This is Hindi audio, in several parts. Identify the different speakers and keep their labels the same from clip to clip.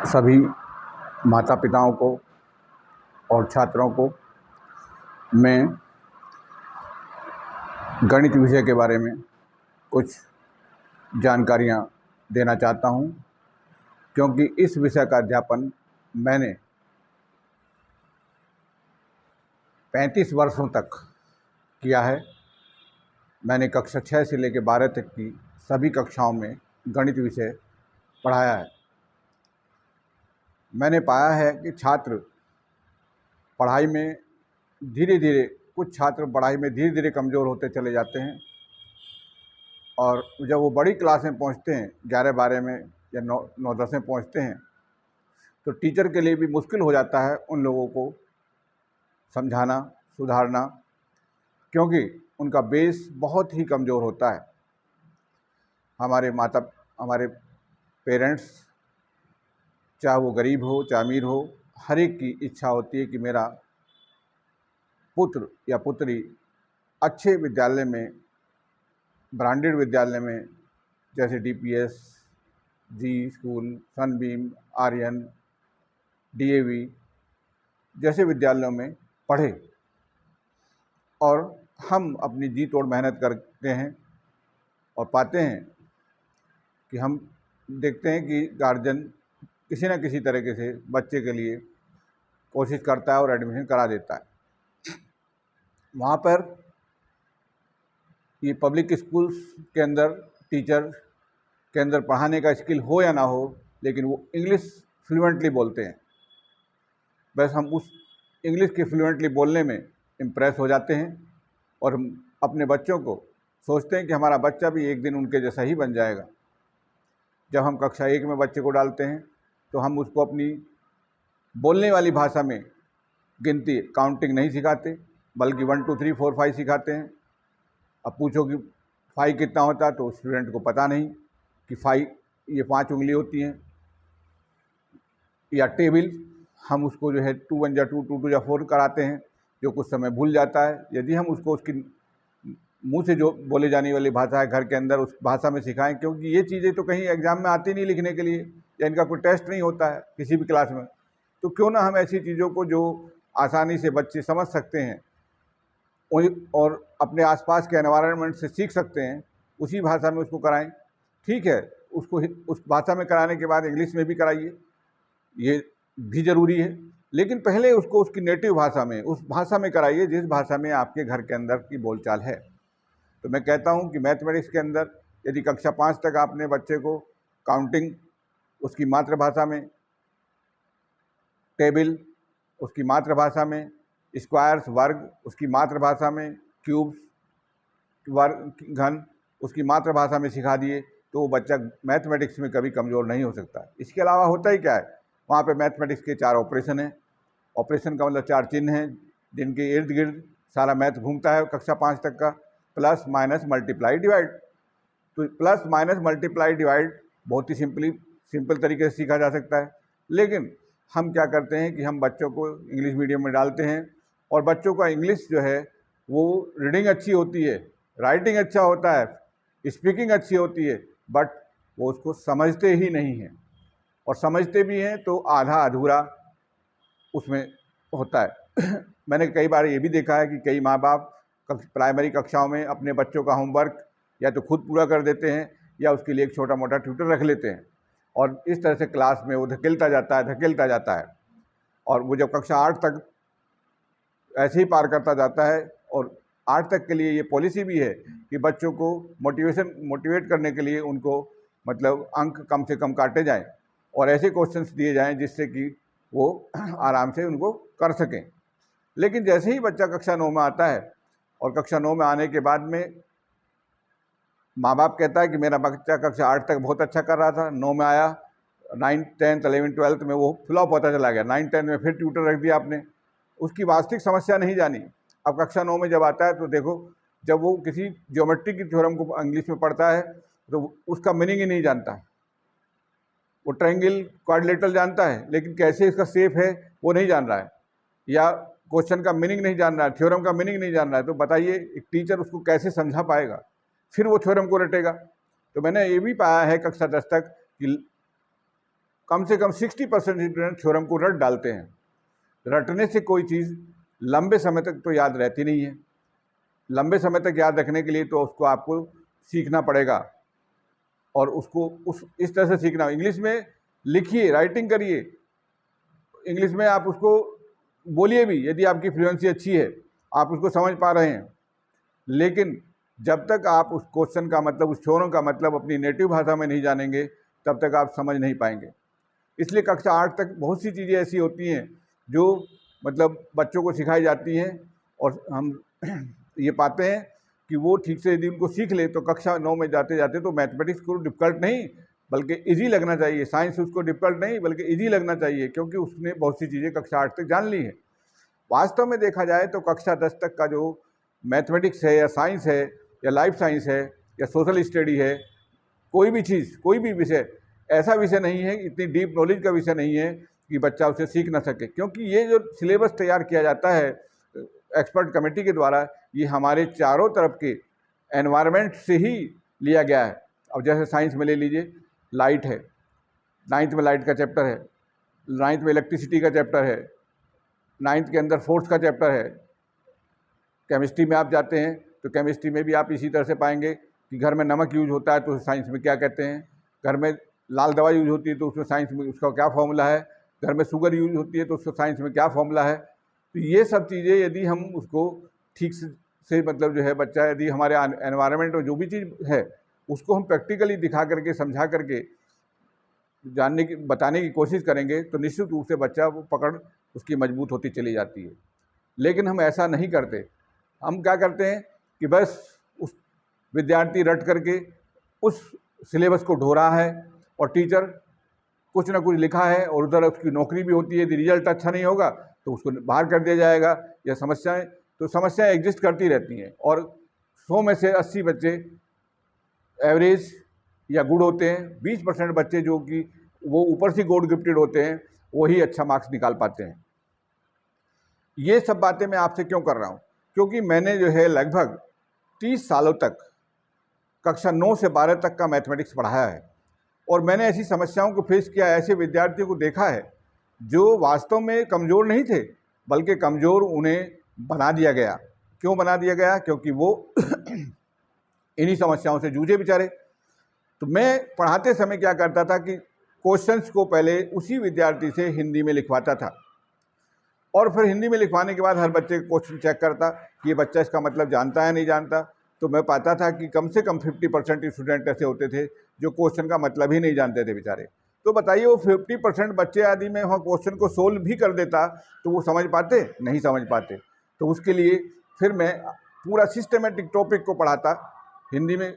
Speaker 1: सभी माता पिताओं को और छात्रों को मैं गणित विषय के बारे में कुछ जानकारियाँ देना चाहता हूँ, क्योंकि इस विषय का अध्यापन मैंने 35 वर्षों तक किया है। मैंने कक्षा 6 से लेकर 12 तक की सभी कक्षाओं में गणित विषय पढ़ाया है। मैंने पाया है कि छात्र पढ़ाई में धीरे धीरे कुछ छात्र पढ़ाई में धीरे धीरे कमज़ोर होते चले जाते हैं, और जब वो बड़ी क्लास में पहुंचते हैं, 11-12 में या 9-10 में पहुंचते हैं, तो टीचर के लिए भी मुश्किल हो जाता है उन लोगों को समझाना, सुधारना, क्योंकि उनका बेस बहुत ही कमज़ोर होता है। हमारे पेरेंट्स, चाहे वो गरीब हो चाहे अमीर हो, हर एक की इच्छा होती है कि मेरा पुत्र या पुत्री अच्छे विद्यालय में, ब्रांडेड विद्यालय में, जैसे डीपीएस, जी स्कूल, सनबीम, आर्यन, डीएवी जैसे विद्यालयों में पढ़े। और हम अपनी जी तोड़ मेहनत करते हैं और पाते हैं कि हम देखते हैं कि गार्जियन किसी न किसी तरीके से बच्चे के लिए कोशिश करता है और एडमिशन करा देता है। वहाँ पर ये पब्लिक स्कूल्स के अंदर टीचर के अंदर पढ़ाने का स्किल हो या ना हो, लेकिन वो इंग्लिश फ्लुएंटली बोलते हैं। बस हम उस इंग्लिश के फ्लुएंटली बोलने में इम्प्रेस हो जाते हैं और हम अपने बच्चों को सोचते हैं कि हमारा बच्चा भी एक दिन उनके जैसा ही बन जाएगा। जब हम कक्षा 1 में बच्चे को डालते हैं तो हम उसको अपनी बोलने वाली भाषा में गिनती, काउंटिंग नहीं सिखाते, बल्कि 1 2 3 4 5 सिखाते हैं। अब पूछो कि 5 कितना होता है, तो स्टूडेंट को पता नहीं कि 5 ये 5 उंगली होती हैं। या टेबल, हम उसको जो है 2 1 जा 2 2 2 जा 4 कराते हैं, जो कुछ समय भूल जाता है। यदि हम उसको उसकी मुंह से जो बोले जाने वाली भाषा है घर के अंदर, उस भाषा में सिखाएं, क्योंकि ये चीज़ें तो कहीं एग्जाम में आती नहीं लिखने के लिए, या इनका कोई टेस्ट नहीं होता है किसी भी क्लास में, तो क्यों ना हम ऐसी चीज़ों को जो आसानी से बच्चे समझ सकते हैं और अपने आसपास के एनवायरनमेंट से सीख सकते हैं, उसी भाषा में उसको कराएं। ठीक है, उसको उस भाषा में कराने के बाद इंग्लिश में भी कराइए, ये भी ज़रूरी है, लेकिन पहले उसको उसकी नेटिव भाषा में, उस भाषा में कराइए जिस भाषा में आपके घर के अंदर की बोलचाल है। तो मैं कहता हूं कि मैथमेटिक्स के अंदर यदि कक्षा 5 तक आपने बच्चे को काउंटिंग उसकी मातृभाषा में, टेबल उसकी मातृभाषा में, स्क्वायर्स वर्ग उसकी मातृभाषा में, क्यूब्स वर्ग घन उसकी मातृभाषा में सिखा दिए, तो वो बच्चा मैथमेटिक्स में कभी कमज़ोर नहीं हो सकता। इसके अलावा होता ही क्या है, वहाँ पे मैथमेटिक्स के 4 ऑपरेशन हैं। ऑपरेशन का मतलब 4 चिन्ह हैं जिनके इर्द गिर्द सारा मैथ घूमता है कक्षा 5 तक का। प्लस माइनस मल्टीप्लाई डिवाइड, तो प्लस माइनस मल्टीप्लाई डिवाइड बहुत ही सिंपल तरीके से सीखा जा सकता है। लेकिन हम क्या करते हैं कि हम बच्चों को इंग्लिश मीडियम में डालते हैं, और बच्चों का इंग्लिश जो है वो रीडिंग अच्छी होती है, राइटिंग अच्छा होता है, स्पीकिंग अच्छी होती है, बट वो उसको समझते ही नहीं हैं, और समझते भी हैं तो आधा अधूरा उसमें होता है। मैंने कई बार ये भी देखा है कि कई माँ बाप प्राइमरी कक्षाओं में अपने बच्चों का होमवर्क या तो खुद पूरा कर देते हैं या उसके लिए एक छोटा मोटा ट्यूटर रख लेते हैं, और इस तरह से क्लास में वो धकेलता जाता है, और वो जब कक्षा 8 तक ऐसे ही पार करता जाता है। और 8 तक के लिए ये पॉलिसी भी है कि बच्चों को मोटिवेट करने के लिए उनको मतलब अंक कम से कम काटे जाएं और ऐसे क्वेश्चंस दिए जाएं जिससे कि वो आराम से उनको कर सकें। लेकिन जैसे ही बच्चा कक्षा 9 में आता है, और कक्षा 9 में आने के बाद में माँ बाप कहता है कि मेरा बच्चा कक्षा 8 तक बहुत अच्छा कर रहा था, 9 में आया, 9th 10th 11th 12th में वो फ्लॉप होता चला गया, 9th 10th में फिर ट्यूटर रख दिया आपने, उसकी वास्तविक समस्या नहीं जानी। अब कक्षा 9 में जब आता है तो देखो, जब वो किसी ज्योमेट्री की थ्योरम को इंग्लिश में पढ़ता है तो उसका मीनिंग ही नहीं जानता। वो ट्रायंगल क्वाड्रिलेटरल जानता है, लेकिन कैसे इसका शेप है वो नहीं जान रहा है, या क्वेश्चन का मीनिंग नहीं जान रहा है, थ्योरम का मीनिंग नहीं जान रहा है। तो बताइए एक टीचर उसको कैसे समझा पाएगा, फिर वो थ्योरम को रटेगा। तो मैंने ये भी पाया है कक्षा 10 तक कि कम से कम 60% स्टूडेंट थ्योरम को रट डालते हैं। रटने से कोई चीज़ लंबे समय तक तो याद रहती नहीं है। लंबे समय तक याद रखने के लिए तो उसको आपको सीखना पड़ेगा, और उसको इस तरह से सीखना। इंग्लिश में लिखिए, राइटिंग करिए, इंग्लिश में आप उसको बोलिए भी, यदि आपकी फ्लुएंसी अच्छी है, आप उसको समझ पा रहे हैं। लेकिन जब तक आप उस क्वेश्चन का मतलब, उस थ्योरम का मतलब अपनी नेटिव भाषा में नहीं जानेंगे, तब तक आप समझ नहीं पाएंगे। इसलिए कक्षा 8 तक बहुत सी चीज़ें ऐसी होती हैं जो मतलब बच्चों को सिखाई जाती हैं, और हम ये पाते हैं कि वो ठीक से यदि उनको सीख ले तो कक्षा 9 में जाते जाते तो मैथमेटिक्स को डिफ़िकल्ट नहीं बल्कि इजी लगना चाहिए, साइंस उसको डिफ़िकल्ट नहीं बल्कि इजी लगना चाहिए, क्योंकि उसने बहुत सी चीज़ें कक्षा 8 तक जान ली हैं। वास्तव में देखा जाए तो कक्षा 10 तक का जो मैथमेटिक्स है या साइंस है या लाइफ साइंस है या सोशल स्टडी है, कोई भी चीज़, कोई भी विषय ऐसा विषय नहीं है, इतनी डीप नॉलेज का विषय नहीं है कि बच्चा उसे सीख ना सके। क्योंकि ये जो सिलेबस तैयार किया जाता है एक्सपर्ट कमेटी के द्वारा, ये हमारे चारों तरफ के एनवायरनमेंट से ही लिया गया है। अब जैसे साइंस में ले लीजिए, लाइट है, 9th में लाइट का चैप्टर है, 9th में इलेक्ट्रिसिटी का चैप्टर है, 9th के अंदर फोर्स का चैप्टर है। केमिस्ट्री में आप जाते हैं तो केमिस्ट्री में भी आप इसी तरह से पाएंगे कि घर में नमक यूज होता है तो साइंस में क्या कहते हैं, घर में लाल दवा यूज होती है तो उसमें साइंस में उसका क्या फॉर्मूला है, घर में शुगर यूज होती है तो उसका साइंस में क्या फॉर्मूला है। तो ये सब चीज़ें यदि हम उसको ठीक से मतलब जो है बच्चा, यदि हमारे एनवायरनमेंट में जो भी चीज़ है उसको हम प्रैक्टिकली दिखा करके, समझा करके जानने की, बताने की कोशिश करेंगे तो निश्चित रूप से बच्चा वो पकड़ उसकी मजबूत होती चली जाती है। लेकिन हम ऐसा नहीं करते। हम क्या करते हैं कि बस उस विद्यार्थी रट करके उस सिलेबस को ढो रहा है, और टीचर कुछ ना कुछ लिखा है और उधर उसकी नौकरी भी होती है, यदि रिजल्ट अच्छा नहीं होगा तो उसको बाहर कर दिया जाएगा। या समस्याएं एग्जिस्ट करती रहती हैं, और 100 में से 80 बच्चे एवरेज या गुड होते हैं, 20% बच्चे जो कि वो ऊपर से गॉड गिफ्टेड होते हैं, वही अच्छा मार्क्स निकाल पाते हैं। ये सब बातें मैं आपसे क्यों कर रहा हूँ? क्योंकि मैंने जो है लगभग 30 सालों तक कक्षा 9 से 12 तक का मैथमेटिक्स पढ़ाया है, और मैंने ऐसी समस्याओं को फेस किया, ऐसे विद्यार्थियों को देखा है जो वास्तव में कमज़ोर नहीं थे, बल्कि कमज़ोर उन्हें बना दिया गया। क्यों बना दिया गया? क्योंकि वो इन्हीं समस्याओं से जूझे बेचारे। तो मैं पढ़ाते समय क्या करता था कि क्वेश्चंस को पहले उसी विद्यार्थी से हिंदी में लिखवाता था, और फिर हिंदी में लिखवाने के बाद हर बच्चे का क्वेश्चन चेक करता कि ये बच्चा इसका मतलब जानता है नहीं जानता। तो मैं पाता था कि कम से कम 50% स्टूडेंट ऐसे होते थे जो क्वेश्चन का मतलब ही नहीं जानते थे बेचारे। तो बताइए, वो 50% बच्चे आदि में वहाँ क्वेश्चन को सोल्व भी कर देता तो वो समझ पाते? नहीं समझ पाते। तो उसके लिए फिर मैं पूरा सिस्टमेटिक टॉपिक को पढ़ाता हिंदी में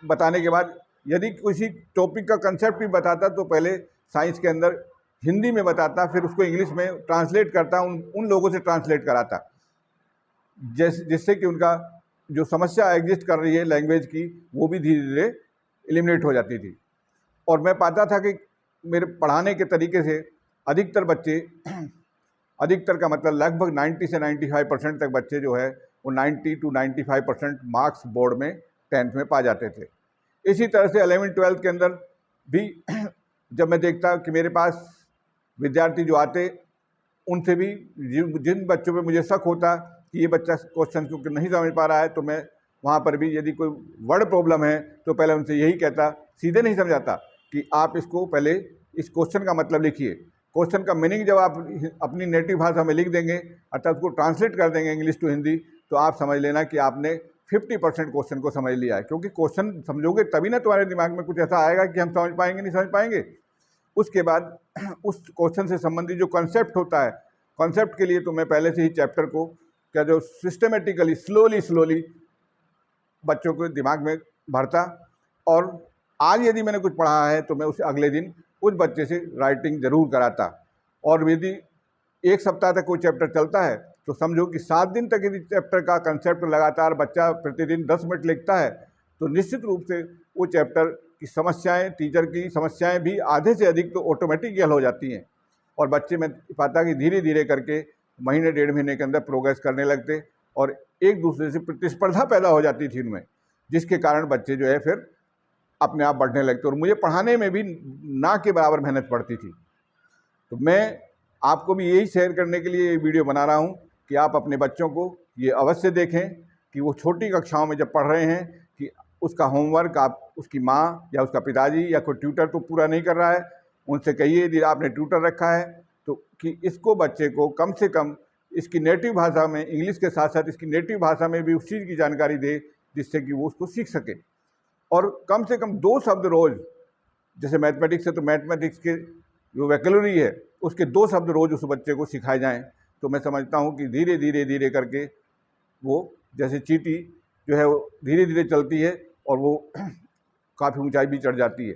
Speaker 1: बताने के बाद। यदि किसी टॉपिक का कंसेप्ट भी बताता तो पहले साइंस के अंदर हिंदी में बताता, फिर उसको इंग्लिश में ट्रांसलेट करता, उन लोगों से ट्रांसलेट कराता, जिससे कि उनका जो समस्या एग्जिस्ट कर रही है लैंग्वेज की, वो भी धीरे धीरे एलिमिनेट हो जाती थी। और मैं पाता था कि मेरे पढ़ाने के तरीके से अधिकतर बच्चे, अधिकतर का मतलब लगभग 90 से 95% तक बच्चे जो है वो 90 to 95% मार्क्स बोर्ड में 10th में पा जाते थे। इसी तरह से 11th 12th के अंदर भी जब मैं देखता कि मेरे पास विद्यार्थी जो आते, उनसे भी जिन बच्चों पे मुझे शक होता कि ये बच्चा क्वेश्चन को नहीं समझ पा रहा है, तो मैं वहाँ पर भी यदि कोई वर्ड प्रॉब्लम है तो पहले उनसे यही कहता, सीधे नहीं समझाता कि आप इसको पहले इस क्वेश्चन का मतलब लिखिए। क्वेश्चन का मीनिंग जब आप अपनी नेटिव भाषा में लिख देंगे, अर्थात उसको ट्रांसलेट कर देंगे इंग्लिश टू हिंदी, तो आप समझ लेना कि आपने 50% क्वेश्चन को समझ लिया है। क्योंकि क्वेश्चन समझोगे तभी ना तुम्हारे दिमाग में कुछ ऐसा आएगा कि हम समझ पाएंगे, नहीं समझ पाएंगे। उसके बाद उस क्वेश्चन से संबंधित जो कॉन्सेप्ट होता है, कॉन्सेप्ट के लिए तो मैं पहले से ही चैप्टर को क्या जो सिस्टमेटिकली स्लोली बच्चों के दिमाग में भरता, और आज यदि मैंने कुछ पढ़ा है तो मैं उसे अगले दिन उस बच्चे से राइटिंग जरूर कराता। और यदि एक सप्ताह तक कोई चैप्टर चलता है तो समझो कि 7 दिन तक यदि चैप्टर का कंसेप्ट लगातार बच्चा प्रतिदिन 10 मिनट लिखता है तो निश्चित रूप से वो चैप्टर की समस्याएं, टीचर की समस्याएं भी आधे से अधिक तो ऑटोमेटिक हल हो जाती हैं। और बच्चे में पाता कि धीरे धीरे करके महीने 1.5 महीने के अंदर प्रोग्रेस करने लगते, और एक दूसरे से प्रतिस्पर्धा पैदा हो जाती थी उनमें, जिसके कारण बच्चे जो है फिर अपने आप बढ़ने लगते और मुझे पढ़ाने में भी ना के बराबर मेहनत पड़ती थी। तो मैं आपको भी यही शेयर करने के लिए ये वीडियो बना रहा हूँ कि आप अपने बच्चों को ये अवश्य देखें कि वो छोटी कक्षाओं में जब पढ़ रहे हैं कि उसका होमवर्क आप उसकी माँ या उसका पिताजी या कोई ट्यूटर तो पूरा नहीं कर रहा है, उनसे कहिए यदि आपने ट्यूटर रखा है तो कि इसको बच्चे को कम से कम इसकी नेटिव भाषा में, इंग्लिश के साथ साथ इसकी नेटिव भाषा में भी उस चीज़ की जानकारी दे जिससे कि वो उसको सीख सके। और कम से कम 2 शब्द रोज़, जैसे मैथमेटिक्स है तो मैथमेटिक्स के जो वोकैबुलरी है उसके 2 शब्द रोज़ उस बच्चे को सिखाए जाएं, तो मैं समझता हूं कि धीरे धीरे धीरे करके वो जैसे चींटी जो है वो धीरे धीरे चलती है और वो काफ़ी ऊंचाई भी चढ़ जाती है।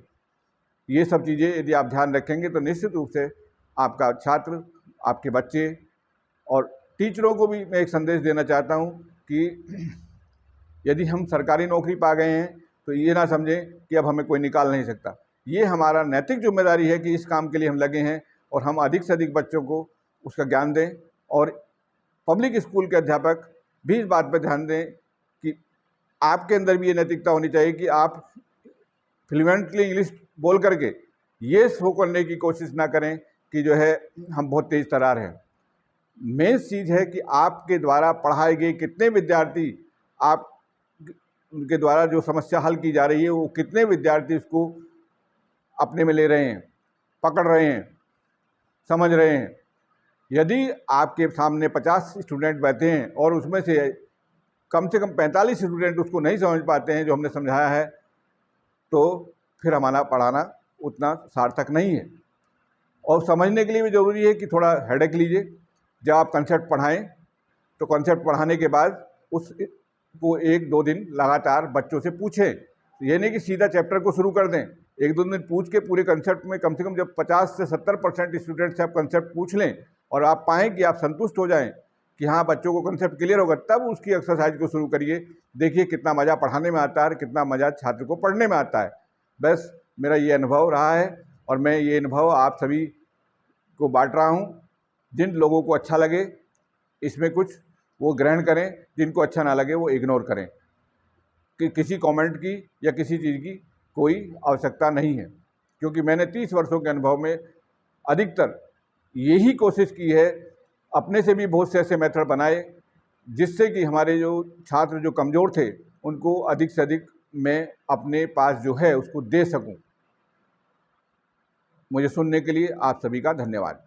Speaker 1: ये सब चीज़ें यदि आप ध्यान रखेंगे तो निश्चित रूप से आपका छात्र, आपके बच्चे और टीचरों को भी मैं एक संदेश देना चाहता हूँ कि यदि हम सरकारी नौकरी पा गए हैं तो ये ना समझें कि अब हमें कोई निकाल नहीं सकता। ये हमारा नैतिक जिम्मेदारी है कि इस काम के लिए हम लगे हैं और हम अधिक से अधिक बच्चों को उसका ज्ञान दें। और पब्लिक स्कूल के अध्यापक भी इस बात पर ध्यान दें कि आपके अंदर भी ये नैतिकता होनी चाहिए कि आप फ्लुएंटली इंग्लिश बोल करके ये शो करने की कोशिश ना करें कि जो है हम बहुत तेज तरार हैं। मेन चीज़ है कि आपके द्वारा पढ़ाए गए कितने विद्यार्थी, आप उनके द्वारा जो समस्या हल की जा रही है वो कितने विद्यार्थी उसको अपने में ले रहे हैं, पकड़ रहे हैं, समझ रहे हैं। यदि आपके सामने 50 स्टूडेंट बैठे हैं और उसमें से कम 45 स्टूडेंट उसको नहीं समझ पाते हैं जो हमने समझाया है, तो फिर हमारा पढ़ाना उतना सार्थक नहीं है। और समझने के लिए भी ज़रूरी है कि थोड़ा हेडेक लीजिए। जब आप कंसेप्ट पढ़ाएं तो कंसेप्ट पढ़ाने के बाद उसको 1-2 दिन लगातार बच्चों से पूछें। ये नहीं कि सीधा चैप्टर को शुरू कर दें, 1-2 दिन पूछ के पूरे कंसेप्ट में कम से कम जब 50 से 70% स्टूडेंट से आप कंसेप्ट पूछ लें और आप पाएँ कि आप संतुष्ट हो जाएं कि हाँ बच्चों को कंसेप्ट क्लियर होगा, तब उसकी एक्सरसाइज को शुरू करिए। देखिए कितना मज़ा पढ़ाने में आता है और कितना मज़ा छात्र को पढ़ने में आता है। बस मेरा ये अनुभव रहा है और मैं ये अनुभव आप सभी को बांट रहा हूँ। जिन लोगों को अच्छा लगे इसमें कुछ वो ग्रहण करें, जिनको अच्छा ना लगे वो इग्नोर करें। कि किसी कमेंट की या किसी चीज़ की कोई आवश्यकता नहीं है, क्योंकि मैंने 30 वर्षों के अनुभव में अधिकतर यही कोशिश की है, अपने से भी बहुत से ऐसे मेथड बनाए जिससे कि हमारे जो छात्र जो कमज़ोर थे उनको अधिक से अधिक मैं अपने पास जो है उसको दे सकूं। मुझे सुनने के लिए आप सभी का धन्यवाद।